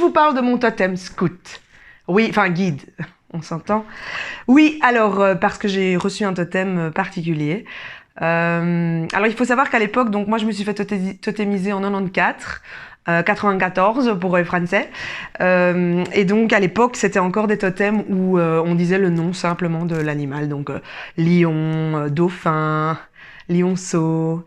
vous parle de mon totem scout. Oui, enfin guide, on s'entend. Oui, alors, parce que j'ai reçu un totem particulier. Alors, il faut savoir qu'à l'époque, donc moi, je me suis fait totémiser en 94. 94 pour les Français. Et donc, à l'époque, c'était encore des totems où on disait le nom simplement de l'animal. Donc, lion, dauphin, lionceau,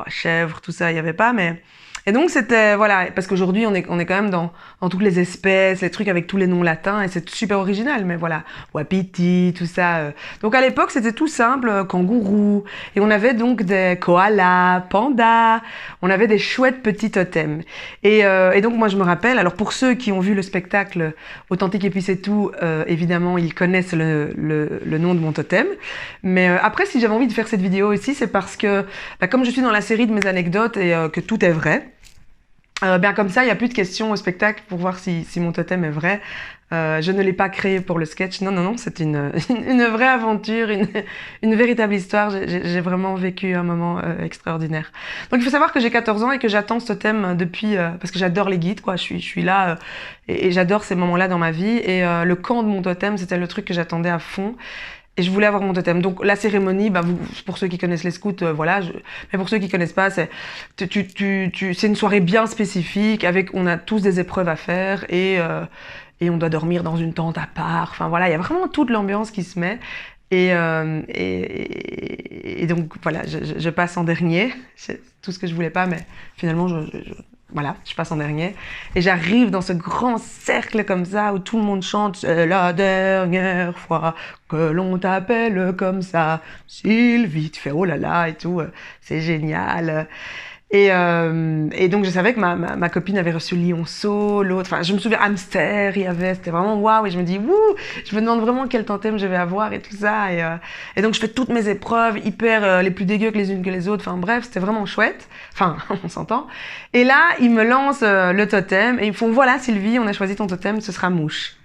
chèvre, tout ça, il n'y avait pas, mais... Et donc, c'était, voilà, parce qu'aujourd'hui, on est quand même dans toutes les espèces, les trucs avec tous les noms latins, et c'est super original, mais voilà, wapiti, tout ça. Donc, à l'époque, c'était tout simple, kangourou, et on avait donc des koalas, pandas, on avait des chouettes petits totems. Et donc, moi, je me rappelle, alors pour ceux qui ont vu le spectacle Authentique et puis c'est tout, évidemment, ils connaissent le nom de mon totem. Mais après, si j'avais envie de faire cette vidéo aussi, c'est parce que, comme je suis dans la série de mes anecdotes et que tout est vrai, comme ça, il n'y a plus de questions au spectacle pour voir si mon totem est vrai. Je ne l'ai pas créé pour le sketch. Non, c'est une vraie aventure, une véritable histoire. J'ai vraiment vécu un moment extraordinaire. Donc, il faut savoir que j'ai 14 ans et que j'attends ce totem depuis... parce que j'adore les guides, quoi. Je suis là et j'adore ces moments-là dans ma vie. Et le camp de mon totem, c'était le truc que j'attendais à fond. Et je voulais avoir mon totem. Donc la cérémonie, pour ceux qui connaissent les scouts, voilà. Mais pour ceux qui connaissent pas, c'est une soirée bien spécifique on a tous des épreuves à faire et on doit dormir dans une tente à part. Enfin voilà, il y a vraiment toute l'ambiance qui se met. Et donc voilà, je passe en dernier. C'est tout ce que je voulais pas, mais finalement voilà, je passe en dernier. Et j'arrive dans ce grand cercle comme ça où tout le monde chante « C'est la dernière fois que l'on t'appelle comme ça, Sylvie ». Tu fais « Oh là là » et tout, c'est génial. Et donc je savais que ma copine avait reçu lionceau, l'autre, enfin je me souviens hamster, c'était vraiment waouh. Et je me dis wouh, je me demande vraiment quel totem je vais avoir et tout ça. Et donc je fais toutes mes épreuves hyper les plus dégueu que les unes que les autres. Enfin bref, c'était vraiment chouette. Enfin on s'entend. Et là ils me lancent le totem et ils me font voilà Sylvie, on a choisi ton totem, ce sera mouche.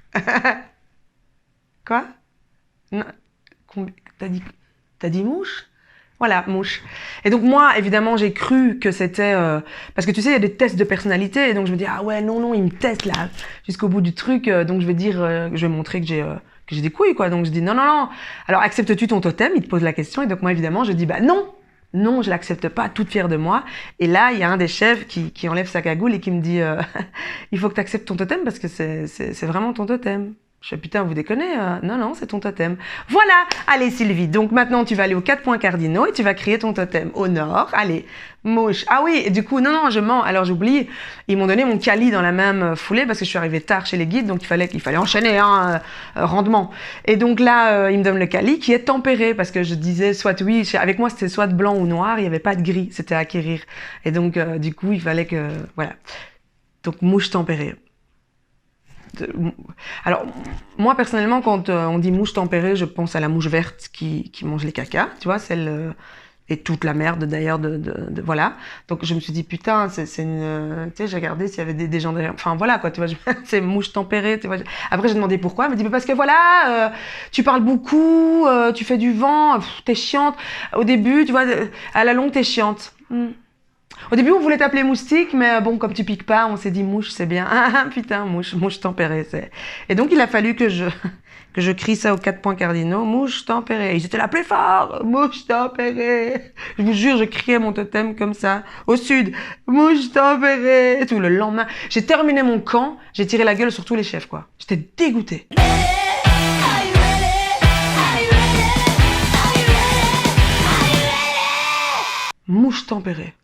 Quoi? Non, t'as dit mouche? Voilà, mouche. Et donc moi, évidemment, j'ai cru que c'était... parce que tu sais, il y a des tests de personnalité, et donc je me dis, ah ouais, non, ils me testent là, jusqu'au bout du truc, donc je vais dire, je vais montrer que j'ai des couilles, quoi. Donc je dis, non. Alors, acceptes-tu ton totem? Il te pose la question, et donc moi, évidemment, je dis, non, je l'accepte pas, toute fière de moi. Et là, il y a un des chefs qui enlève sa cagoule et qui me dit, il faut que tu acceptes ton totem parce que c'est vraiment ton totem. Je fais putain, vous déconnez? Non, c'est ton totem. Voilà, allez Sylvie, donc maintenant tu vas aller aux 4 points cardinaux et tu vas créer ton totem au nord. Allez, mouche. Ah oui, et du coup, non, je mens. Alors j'oublie, ils m'ont donné mon Kali dans la même foulée parce que je suis arrivée tard chez les guides, donc il fallait enchaîner, rendement. Et donc là, ils me donnent le Kali qui est tempéré parce que je disais soit oui, avec moi c'était soit blanc ou noir, il n'y avait pas de gris, c'était à acquérir. Et donc du coup, il fallait que, voilà. Donc mouche tempérée. Alors, moi personnellement, quand on dit mouche tempérée, je pense à la mouche verte qui mange les cacas, tu vois, celle et toute la merde d'ailleurs voilà. Donc je me suis dit putain, c'est une, tu sais, j'ai regardé s'il y avait des gens derrière, enfin voilà quoi, tu vois, c'est mouche tempérée, tu vois. Après j'ai demandé pourquoi, elle me dit mais parce que voilà, tu parles beaucoup, tu fais du vent, t'es chiante. Au début, tu vois, à la longue t'es chiante. Au début, on voulait t'appeler moustique, mais bon, comme tu piques pas, on s'est dit mouche, c'est bien. Ah putain, mouche tempérée, c'est... Et donc, il a fallu que je crie ça aux 4 points cardinaux, mouche tempérée. Ils étaient là plus fort, mouche tempérée. Je vous jure, je criais mon totem comme ça, au sud, mouche tempérée. Tout le lendemain, j'ai terminé mon camp, j'ai tiré la gueule sur tous les chefs, quoi. J'étais dégoûtée. Mouche tempérée.